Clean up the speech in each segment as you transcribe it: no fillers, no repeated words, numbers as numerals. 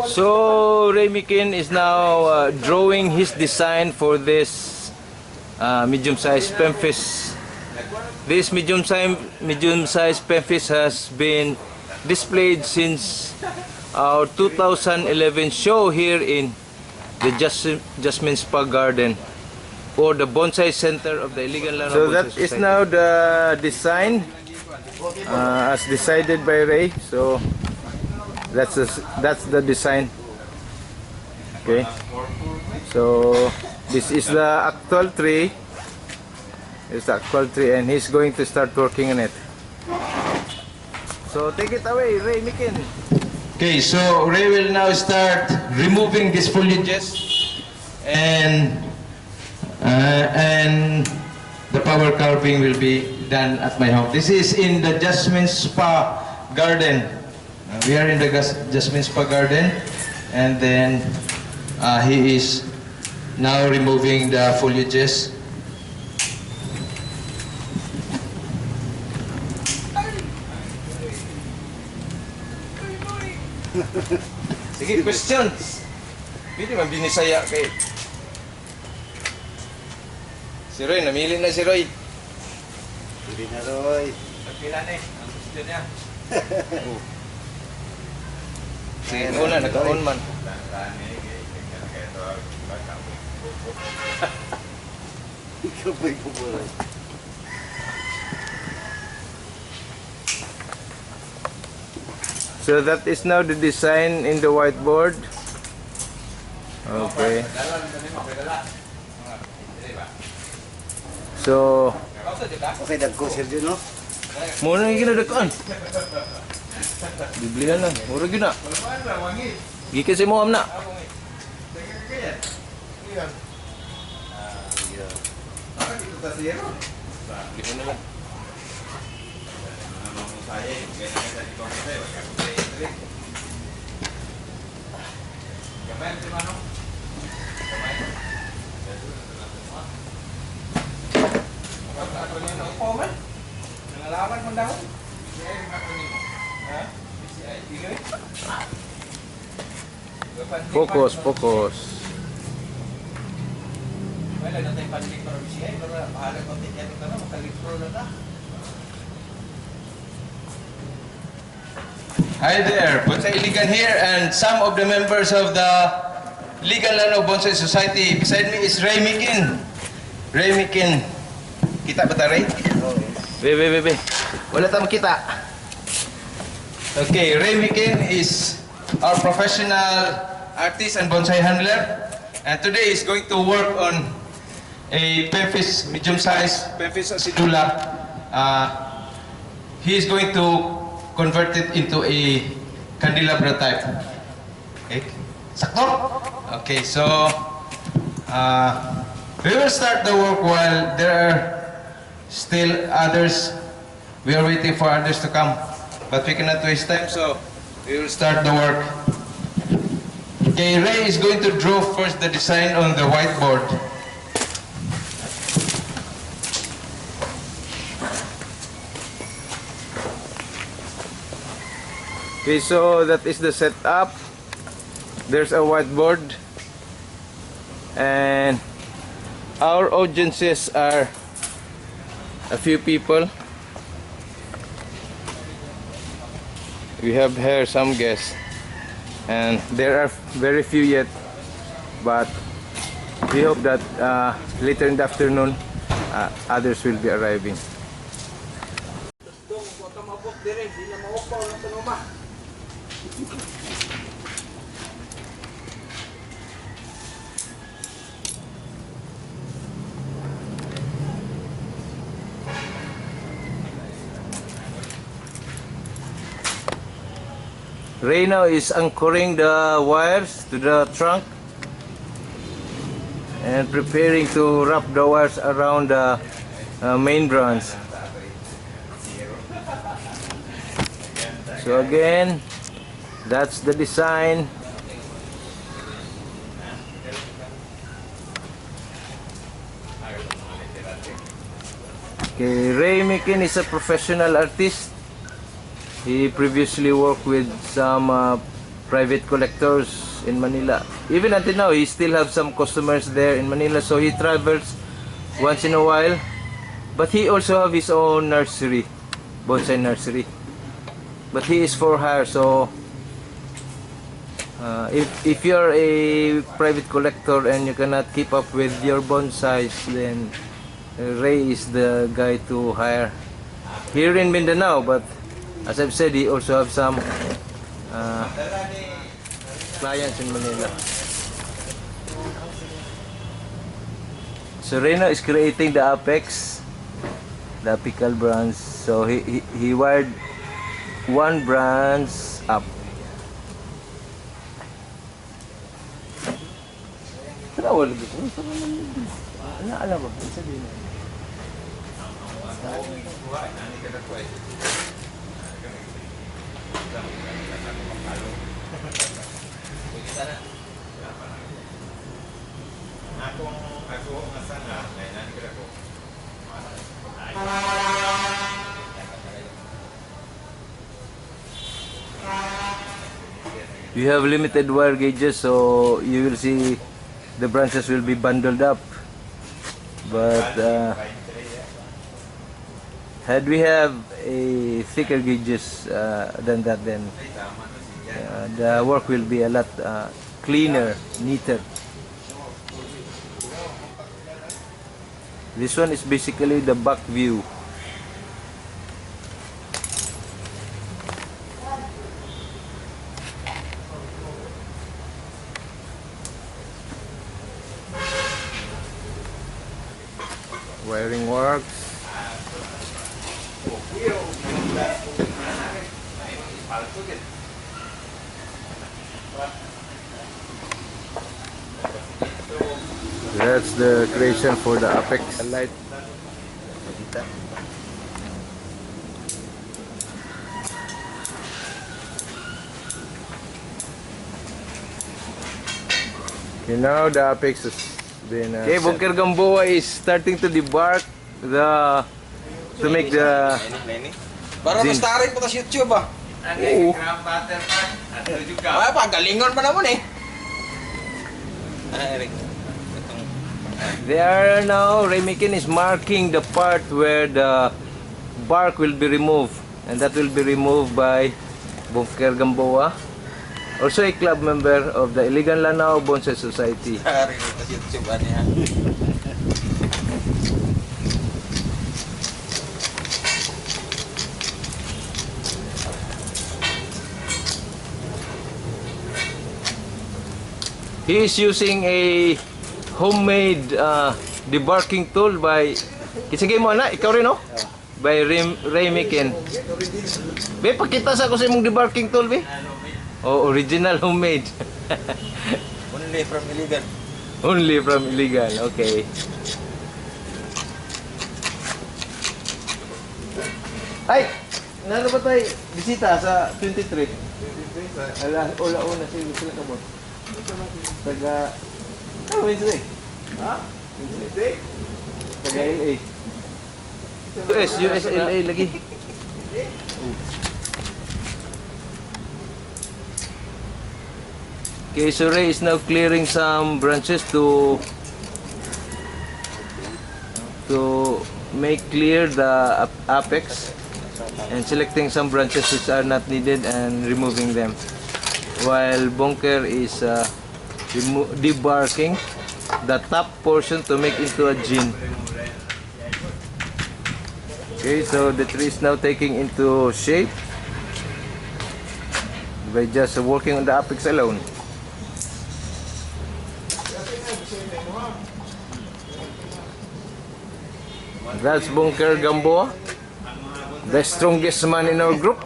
So Ray Mikin is now drawing his design for this medium-sized Pemphis. This medium-sized Pemphis has been displayed since our 2011 show here in the Jasmine Spa Garden, or the Bonsai Center of the Iligan. So that is now the design as decided by Ray. So that's the design. Okay. So this is the actual tree. It's the actual tree, and he's going to start working on it. So take it away, Ray Mikin. Okay, so Ray will now start removing these foliages and the power carving will be done at my home. This is in the Jasmine Spa Garden. We are in the Jasmine Spa Garden, and then he is now removing the foliages. Sige, questions. Pwede man binisaya kay si Roy, namili na si Roy. Hindi na Roy. Nagpila na ang question niya. Sige, una, naka-on man. Ikaw ba'y pupulan? So that is now the design in the whiteboard. Okay. So Okay, dagko sir din, no? muna yung ginadakaan. Biblihan lang. Mura yun na. Gikan si Muam na. Biblihan na lang. Focus, focus. Hi there, Bonsai Iligan here, and some of the members of the Iligan Lano Bonsai Society. Beside me is Ray Mikin. Ray Mikin. Kita ba ta, Ray? Be. Wala tayong kita. Okay, Ray Mikin is our professional artist and bonsai handler, and today he's going to work on a Pemphis, medium-sized Pemphis acidula. He is going to convert it into a candelabra type. Okay, sakto? Okay, so we will start the work while there are still others. We are waiting for others to come, but we cannot waste time, so we will start the work. Okay, Ray is going to draw first the design on the whiteboard. Okay, so that is the setup. There's a whiteboard, and our audiences are a few people. We have here some guests, and there are very few yet, but we hope that later in the afternoon others will be arriving. Ray now is anchoring the wires to the trunk and preparing to wrap the wires around the main branch. So again, that's the design. Okay, Ray Mikin is a professional artist. He previously worked with some private collectors in Manila. Even until now, he still have some customers there in Manila, so he travels once in a while. But he also have his own nursery, bonsai nursery. But he is for hire, so if you're a private collector and you cannot keep up with your bonsais, then Ray is the guy to hire here in Mindanao. But as I've said, he also have some clients in Manila. So Reno is creating the apex, the apical branch. So he wired one branch up. You have limited wire gauges, so you will see the branches will be bundled up. But had we have a thicker gauges than that, then the work will be a lot cleaner, neater. This one is basically the back view. Wiring works. That's the creation for the apex light. Okay, now the apex is been okay, Bonker Gamboa is starting to debark the to make the Para ma-starring pa sa YouTube ah. Oo. Ay, pagalingon pa naman eh. They are now, Remikin is marking the part where the bark will be removed, and that will be removed by Bonker Gamboa, also a club member of the Iligan Lanao Bonsai Society. He is using a homemade debarking tool by kisagay mo na, ikaw rin no? By Remikin. Be, pakita sa ako sa imong debarking tool, be. Oh, original homemade. Only from Iligan. Only from Iligan, okay. Ay! Nano ba tayo bisita sa 23? Ala una sila ka mo. Taga... Ano Wednesday? Ha? Wednesday? Taga LA. US LA lagi. Okay, so Ray is now clearing some branches to make clear the apex and selecting some branches which are not needed and removing them, while Bonker is debarking the top portion to make into a gin. Okay, so the tree is now taking into shape by just working on the apex alone. That's Bonker Gamboa, the strongest man in our group.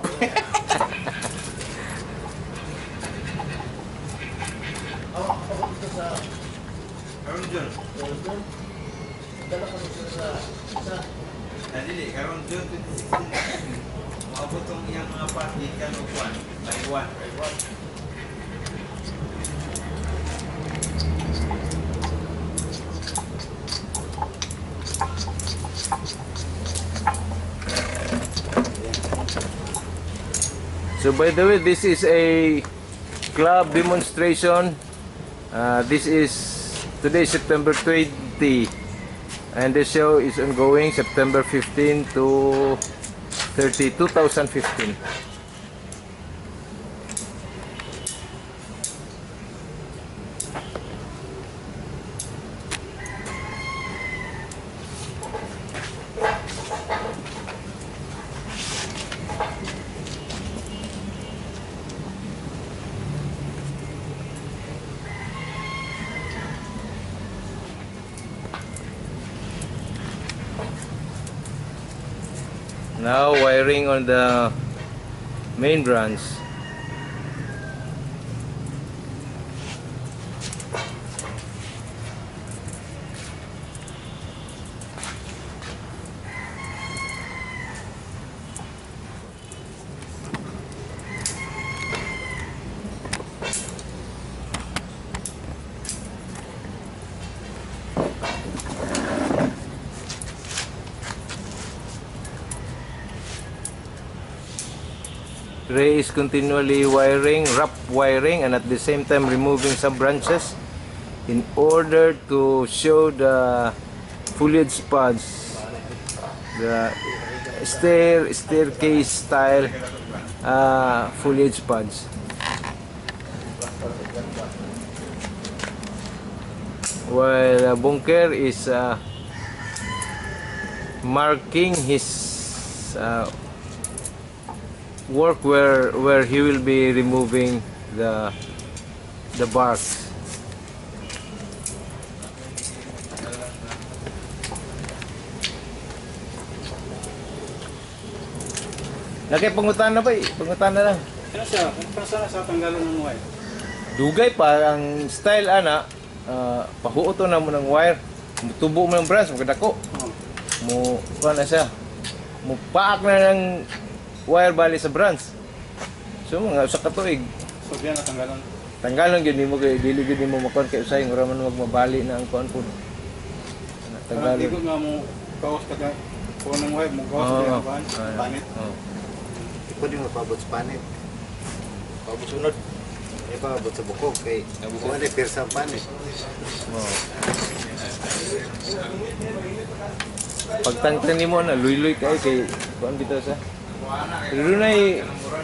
So by the way, this is a club demonstration. This is today, September 20, and the show is ongoing September 15 to 30, 2015. Now wiring on the main branch. Ray is continually wiring, rough wiring, and at the same time removing some branches in order to show the foliage pods, the staircase style foliage pods. While Bonker is marking his work where he will be removing the barks. Laki pangutan na ba? Pangutan na lang. Ano siya? Ano sa tanggalan ng wire? Dugay pa ang style ana. Pahuoto na mo ng wire. Tubo mo ng branch, magdako. Mo kuan na siya. Mo paak na ng wire bali sa branch. So mga usa ka tuig. So diyan natanggalan. Tanggalan gyud nimo kay dili gyud nimo makon kay usay ora man magmabali na ang kuan pud. Tanggalan. Digo nga mo kaos kada kuan ng wire mo kaos sa panit. Pwede mo paabot sa panit. Paabot sunod. Ay paabot sa bukog kay kung ano pirsa ang panit. Pagtangtan nimo na luy-luy kay kuan bitaw sa. Pero na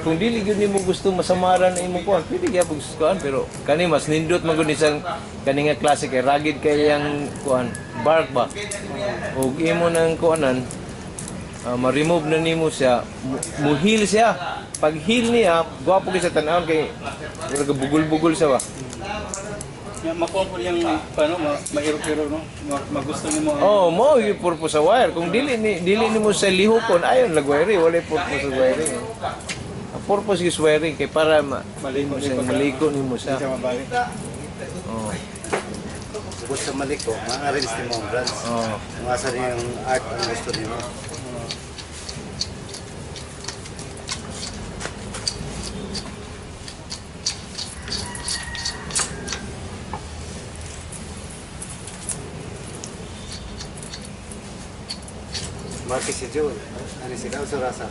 kung dili gyud nimo gusto masamaran na imong kuan, pwede gyud pagsusuan pero kani mas nindot man gud isang kani nga klase kay rugged kay yang kuan bark ba. Ug imo nang kuanan ma-remove na nimo siya, muhil siya. Pag heal niya, gwapo gyud sa tan-awon kay bugol-bugol siya ba. Ya makuha ko yung paano mairo-iro no. Magusto nimo. Oh, mo yung purpose sa wire. Kung dili nimo sa lihokon, ayon lag-wiring, wala purpose sa wiring. Ang purpose is wiring kay para maliko nimo siya. Siya mabalik. Oh. Bukod sa maliko, ma-arrange nimo ang branch. Oh. Mga sa yung art ang gusto nimo. Marquis si Joel. Ano sila sa rasa?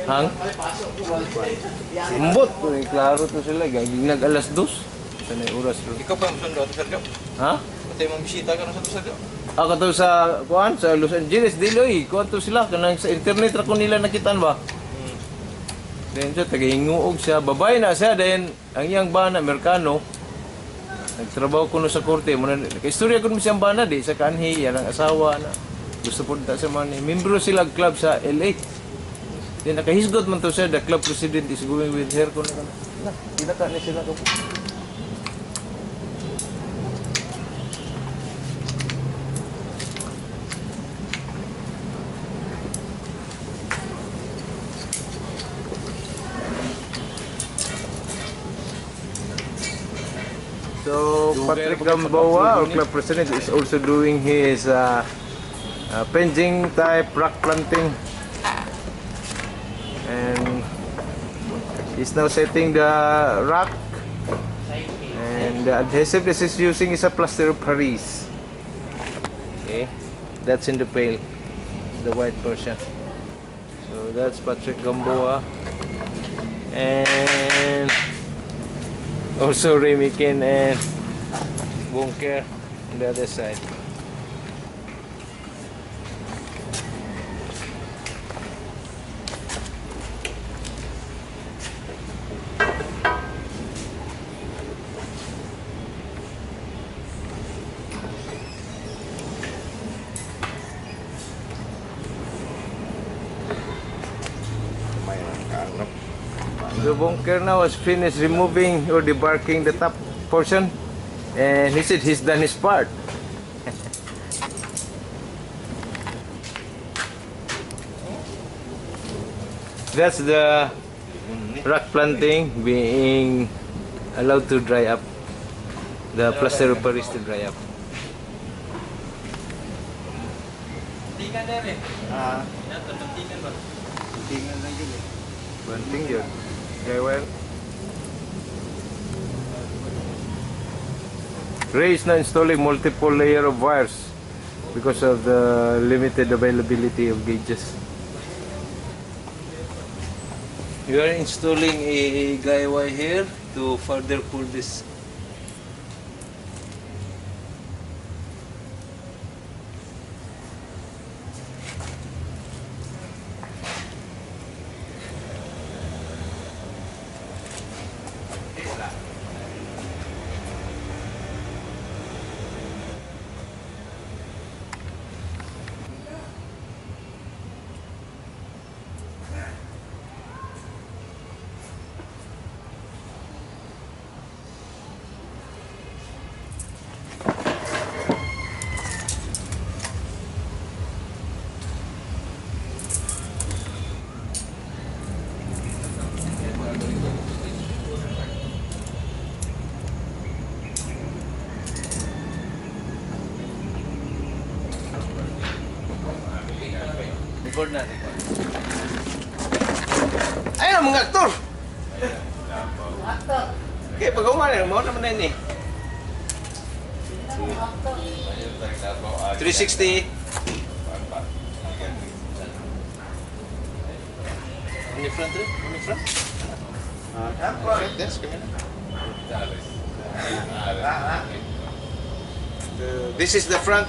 Hang? Simbot. Klaro to sila. Gaging nag-alas 2. Sanay oras. Ikaw pa yung sundo ito, Sergio? Ha? Pati mong bisita ka na sa ito, Sergio? Ako to sa kuan sa Los Angeles Diloy. Kuan to sila kanang sa internet ra ko nila nakitaan ba. Then siya tagahinguog siya. Babay na siya then ang iyang bana Amerikano. Nagtrabaho kuno sa korte mo na istorya kun mo siyang bana di sa kanhi yan ang asawa na. Gusto po ta sa man membro sila club sa LA. Then nakahisgot man to siya the club president is going with her kun na. Tinaka ni sila ko. So, Patrick Gamboa, our club president, is also doing his penjing type rock planting. And he's now setting the rock. And the adhesive this is using is a plaster of Paris. Okay, that's in the pail, the white portion. So that's Patrick Gamboa. And Also Remikin and Bonker on the other side. The Bonker now has finished removing or debarking the top portion, and he said he's done his part. That's the rock planting being allowed to dry up. The plaster of Paris to dry up. Tingnan na rin. Yan, tingnan ba? Tingnan lang yun eh. Banting yun. Okay, well. Ray is now installing multiple layer of wires because of the limited availability of gauges. We are installing a guy wire here to further pull this. Record na, record. Ayun ang mga aktor! Okay, pag-umanin, mo naman na yun eh. 360. On the front, on the front. Yes, come in. This is the front.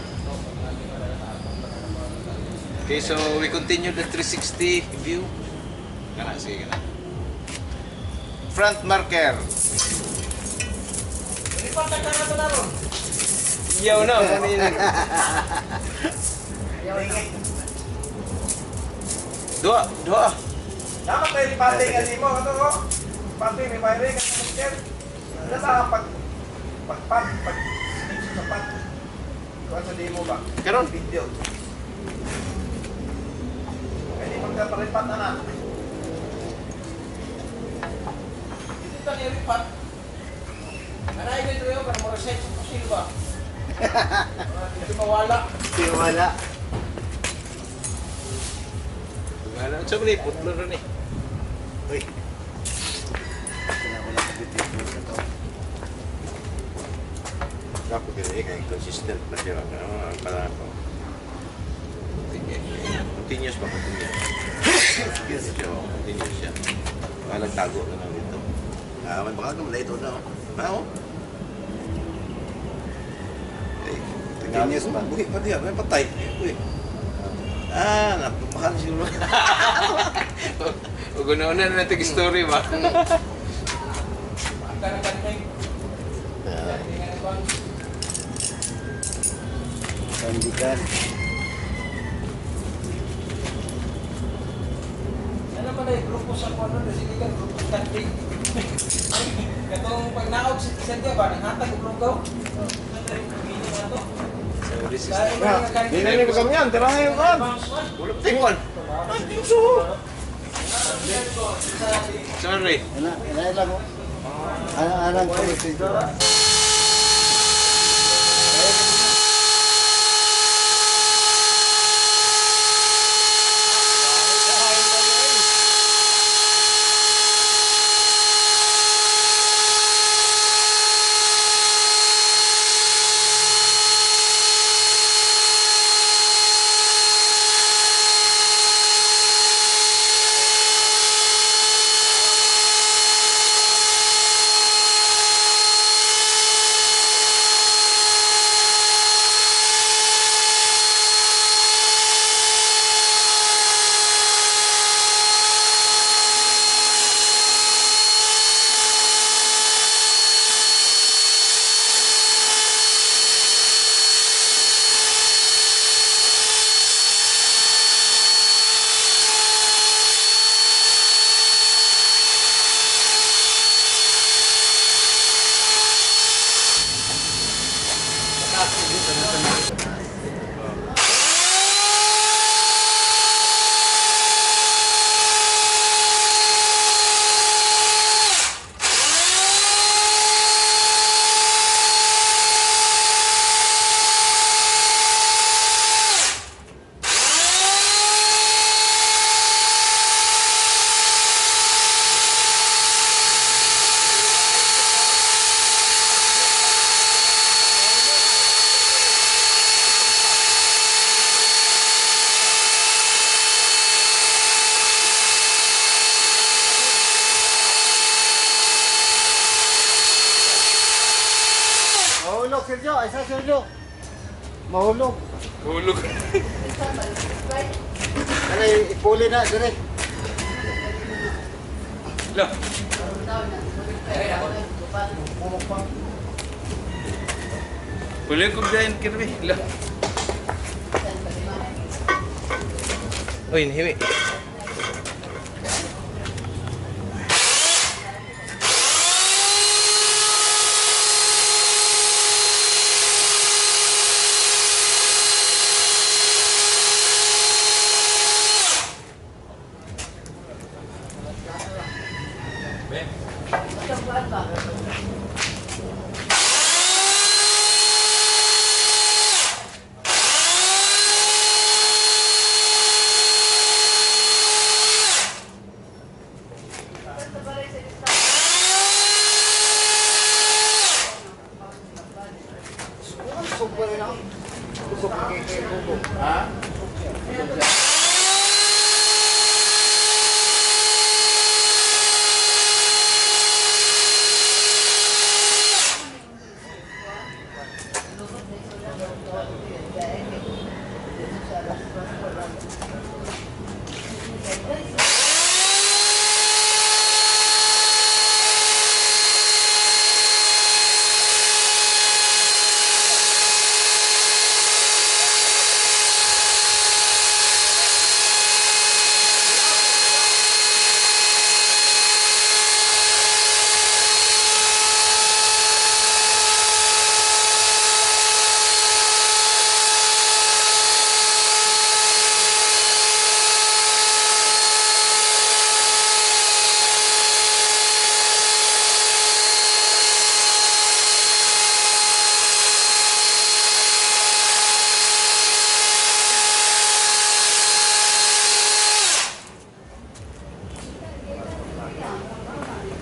Okay, so we continue the 360 view. Kana, sige na. Front marker. Yaw na, Dua. Dapat may lipating mo. Ito ko. Lipating, may wiring. Ano sa pag sapat. Kung sa demo ba? Karon? Video. Hindi magkaparipat na na. Hindi ito niripat. Anay dito yun, para mo reset sa silba. Hindi mawala. Hindi wala. Wala, sa mali, putlo rin eh. Uy. Wala ka dito sa to. Dapat din eh, kaya consistent na siya. Ang pala ko. Continuous ba? Continuous siya. Continuous siya. Walang tago na lang dito. May baka naman na ito na. Mao? Continuous ba? Uy, pati yan. May patay. Uy. Napapakal siguro. Huwag una-una na natin story ba? Sandikan. Ano naman ay grupo sa kono na sige ka grupo standing. Katong pag naog si Sandia ba nanghatag og lugaw. So this is Hindi na ni kasam yan. Tira ngayon kan. Bulok tingon. Sorry. Ano lang mo? Anong policy ito? Sergio. Isa, Sergio. Mahulog. Hulog. Ano, ipuli na, dire. Lo. Hulog ko dyan kirbi. Lo. Uy, nahimi.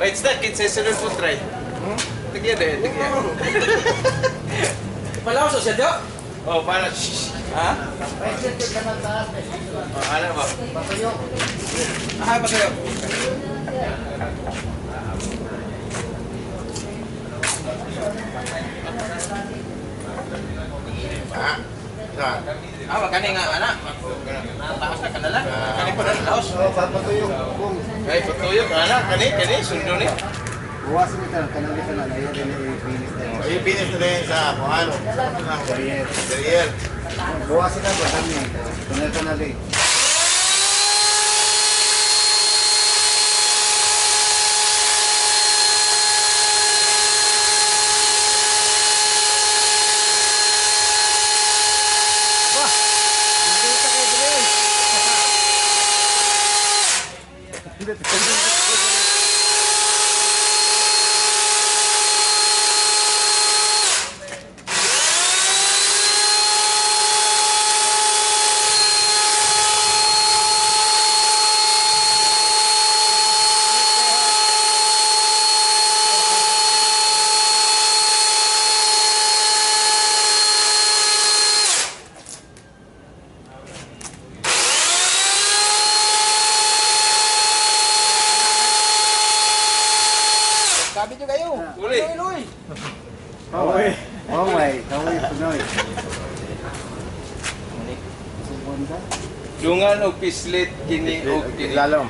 Wait, snack, it's a sunod po try. Tigyan eh, tigyan. Palaw sa Sergio. Oh, para. Ha? Oh, ano ba? Ah, pasayo. Ah, magkano nga anak? Taas na kanala. Kani pa na laos. Papatuyok. Kung Ay, patuyok, anak, kani, sundo ni. buwasan mo tayo, kanali ka na. Ayaw din i-finish na yun. Ipinis na rin sa ano? Career. Career. Buwasan na ba kami? Kanali. Sabi nyo kayo. Uli. Iloy. Kaway. Kaway. Kaway Pinoy. Subonda. Dungan o pislit, kini o kini. Lalom.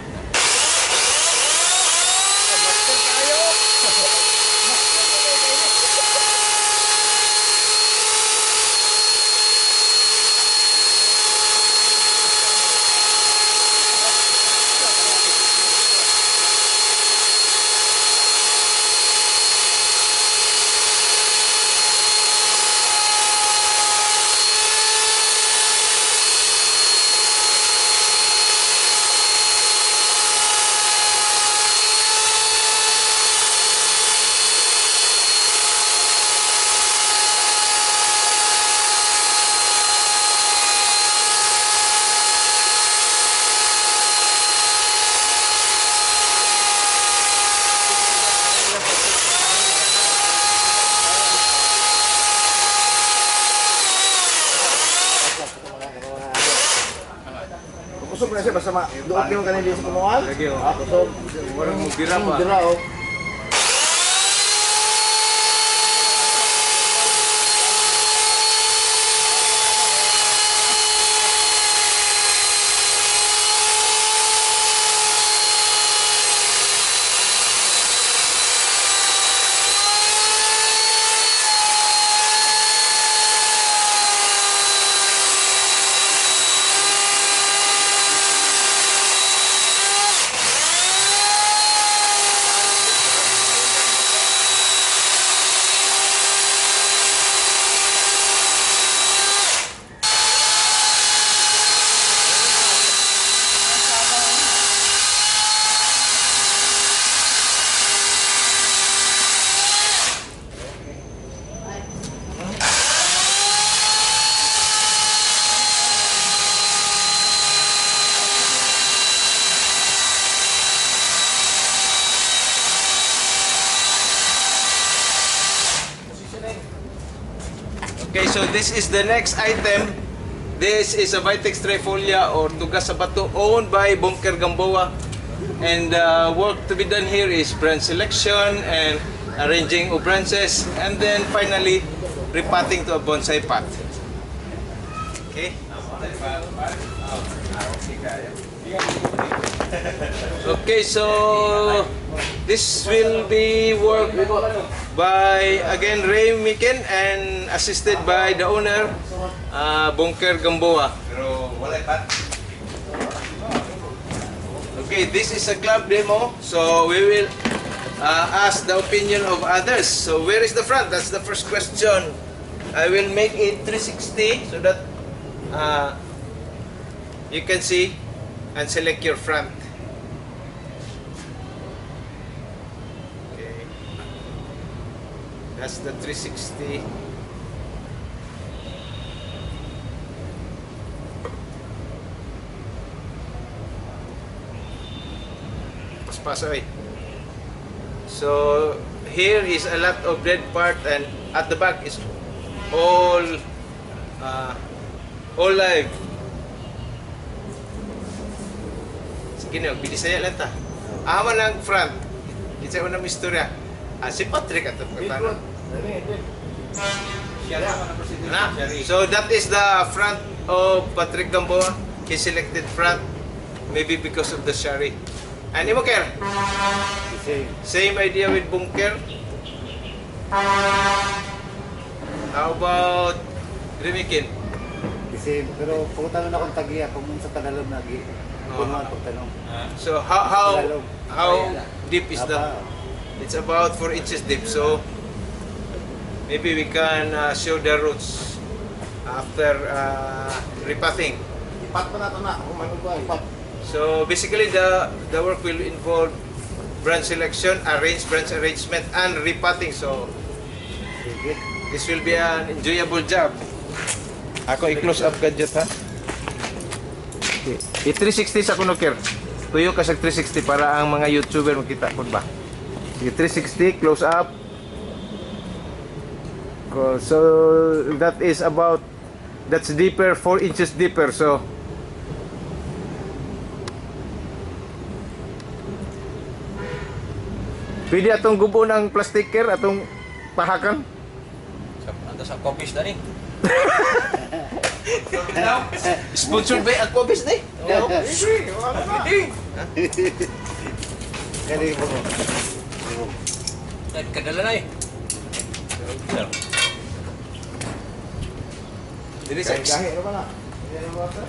Kusog na siya, basta doon yung kanila sa pumuan. Lagi o. Kusog. Warang mugira pa. Mugira o. Okay, so this is the next item. This is a Vitex Trifolia or Tugas sa Bato owned by Bonker Gamboa. And work to be done here is branch selection and arranging of branches, and then finally repotting to a bonsai pot. Okay. Okay, so this will be worked by again Ray Miken and assisted by the owner Bonker Gamboa. Okay, this is a club demo, so we will ask the opinion of others. So where is the front? That's the first question. I will make it 360 so that you can see and select your front. Okay, that's the 360. Pasay. So here is a lot of dead part, and at the back is all live. Sige na, bilisaya lang ta. Aman ang front. Kita ko na istorya. Si Patrick at katana. So that is the front of Patrick Gamboa. He selected front, maybe because of the shari. Ani mo, Ker? Same idea with Bonker. How about Remikin? Same, pero pumunta na akong tagiya kung sa Tagalog lagi. Punuan pagtanong. So how deep is that? It's about 4 inches deep. So maybe we can show the roots after repotting. Ipat pa na ito na. Kung ano ba, ipat. So basically the work will involve branch selection, branch arrangement, and repotting. So this will be an enjoyable job. Ako i-close up gadget ha. Okay. I-360 sa kuno, Ker. Tuyo ka sa 360 para ang mga YouTuber makita po ba. Sige, 360 close up. So that's deeper, 4 inches deeper. So pwede atong gubo ng plastic, Ker, atong pahakan. Ando sa copies na ni. Sponsored by Aquabis na eh. Kali mo. Kadala na eh. Dili sa Gahi, ano ba na? Yan ang water.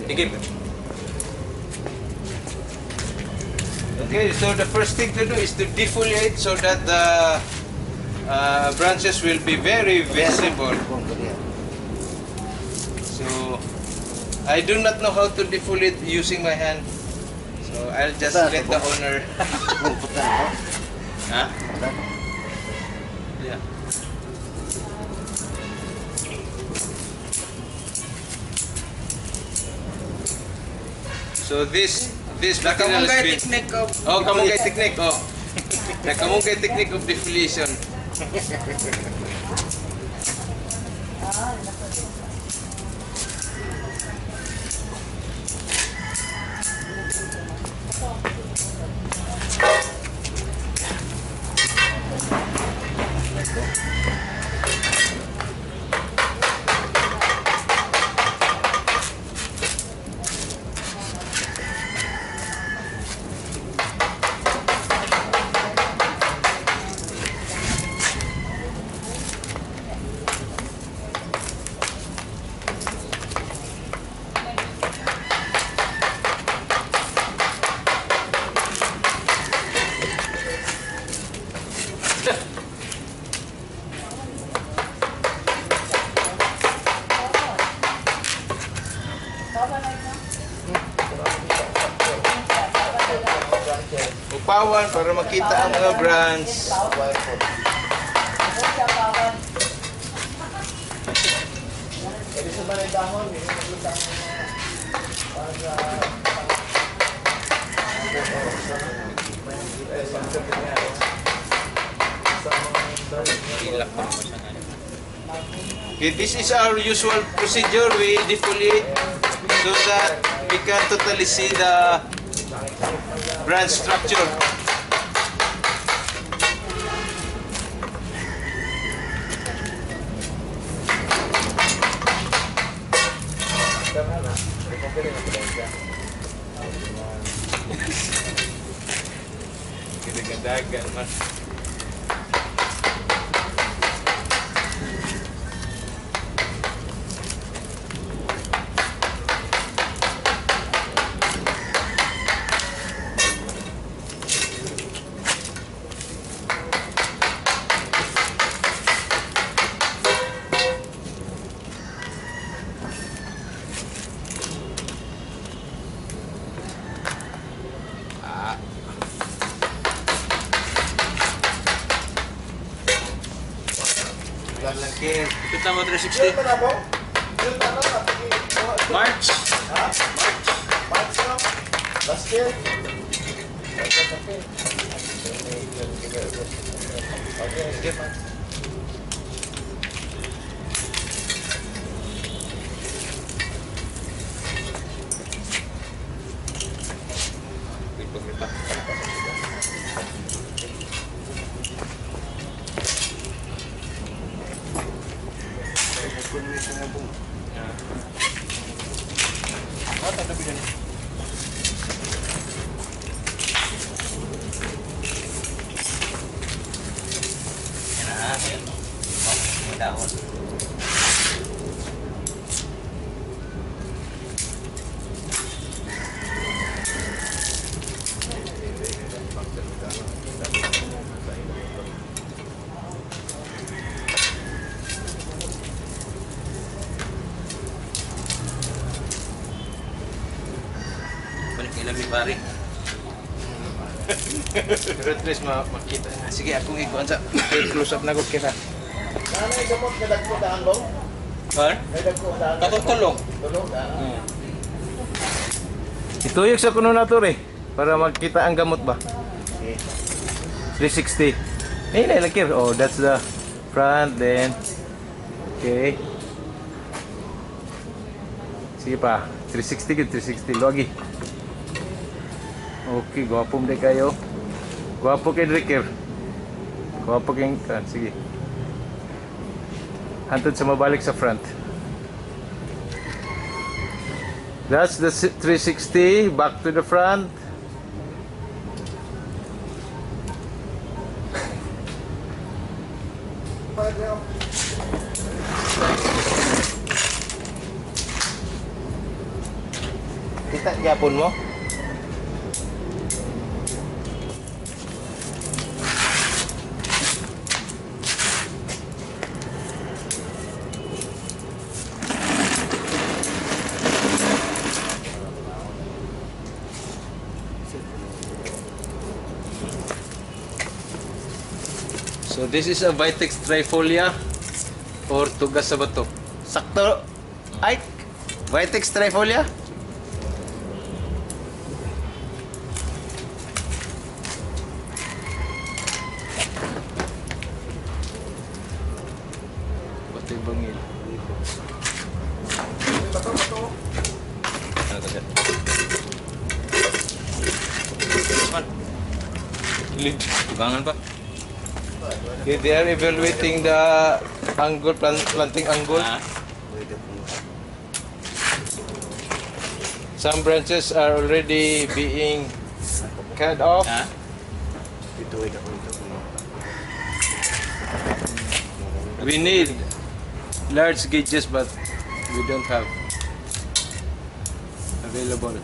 Digib. Okay, so the first thing to do is to defoliate so that the branches will be very visible. So I do not know how to defoliate using my hand. So I'll just let the owner. Huh? Yeah. So this material has been... technique of... Oh, kamungkay technique. Oh. The kamungkay technique of defoliation. Upawan para makita ang mga brands. naman ay dahon, hindi magluta mo para Okay, this is our usual procedure. We defoliate so that we can totally see the branch structure. Dagan man. Lalaki. Kita mo 360. March. March no? Last year? Ilami pare. Pero at least makita na. Sige, akong ikuan sa close up na ko kira. Nanay gamot na dagko daan long? Har? May dagko daan. Katulong. Tulong. Ituyok sa kuno na to re para makita ang gamot ba. Okay. 360. Eh, nilakir. Oh, that's the front then. Okay. Sige pa. 360 good, 360 lagi. Okay, gwapo mo kayo. Gwapo kay Ricker. Gwapo kay kan, sige. Hantod sa mabalik sa front. That's the 360 back to the front. Kita gyapon mo? So this is a Vitex Trifolia or tugas sa bato. Sakto. Ay, Vitex Trifolia. Bato yung bangil. Ano to siya? Man. Lid. Tugangan pa. Okay, they are evaluating the angle, planting angle. Some branches are already being cut off. We need large gauges, but we don't have available.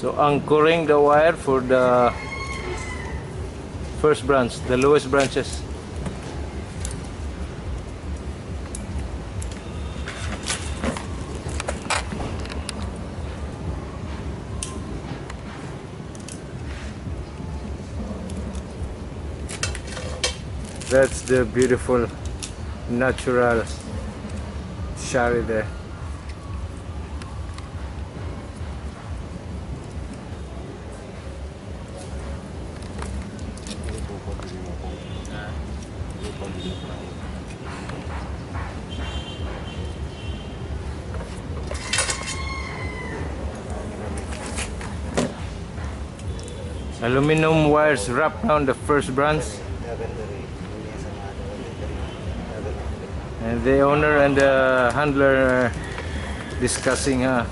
So anchoring the wire for the first branch, the lowest branches. That's the beautiful natural shari there. Aluminum wires wrapped around the first branch. And the owner and the handler are discussing the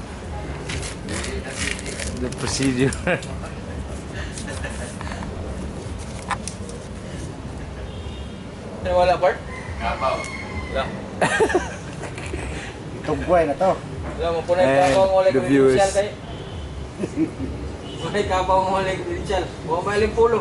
procedure. Wala, Bart? Kapaw. Wala. Itong buhay na to. Wala mo po na And ikabaw mo ulit the viewers. credential kayo. Wala ikabaw mo ulit credential. Huwag maling pulo.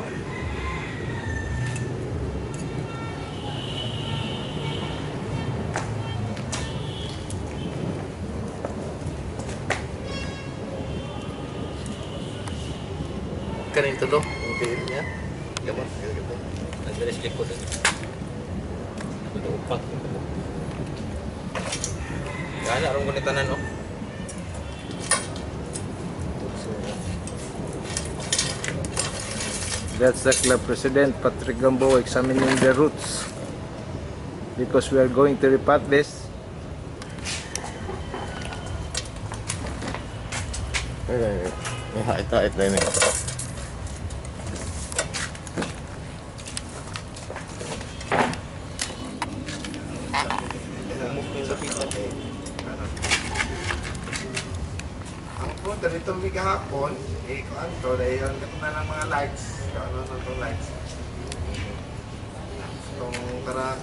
Kanin to do. Okay, ya. Gamon. Nagdalis likod. Upat. Gana, arong gunitanan, no? That's the club president, Bonker Gamboa, examining the roots. Because we are going to repot this. Ito ini. Ang punta nito may kahapon, kuan to, dahil ang na ng mga lights. Ano to lights? Itong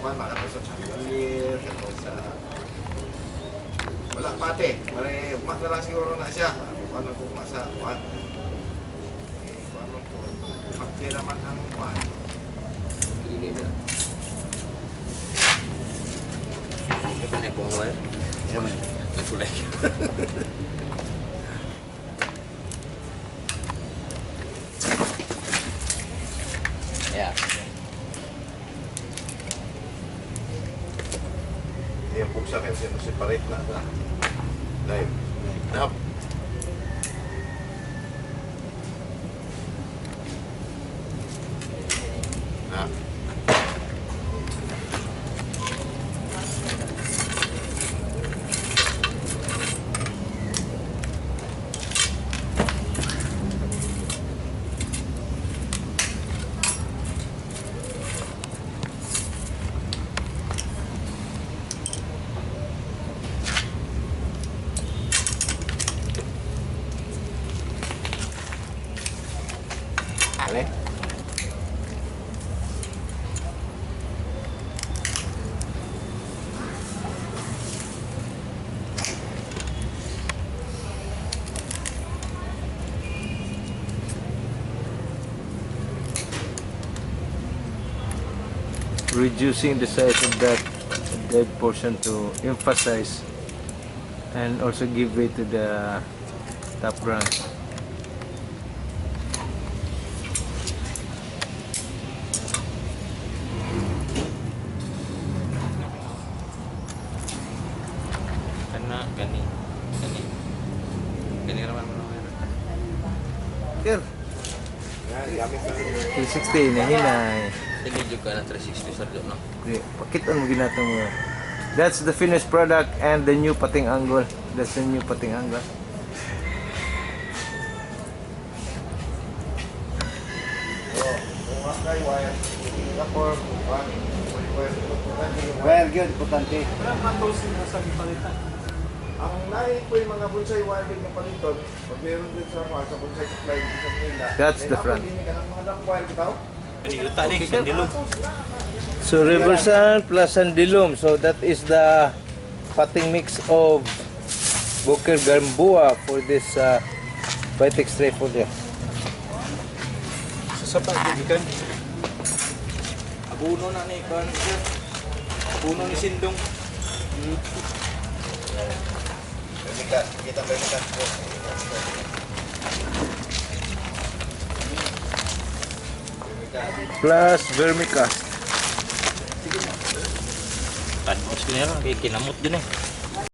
kuan, makato sa chandelier, kato sa... Wala pati, umat na lang siguro na siya. Ano kung masa kuan? Ano po, pagkira naman ang kuan. Hindi na. Ito na po ang wire. Yan. Nagkulay. Yeah. Yung pugsa kayo, separate na. Dahil, nap. Nap. Ano? Reducing the size of that dead portion to emphasize and also give way to the top branch. Gani. Gani naman mo na. Sir, Yan, gamit na. 360 nahinay. Sige juga na 360 sa doon, no? Pakitan mo ginatong mo. That's the finished product and the new pating angle. That's the new pating angle. Wire yun, importante. Ang nahin po yung mga bonsai wire na paliton, pag meron din sa bonsai supply dito sa Manila. That's the front. Hindi ka ng mga lang wire bitaw. So reversal plus sandilum. So that is the potting mix of Bonker Gamboa for this Vitex Trifolia. Sa sapat dibikan. Abuno na ni kan. Abuno ni Sindong. Kita berikan. Plus vermicast. Tapos ko nila, kay kinamot din eh.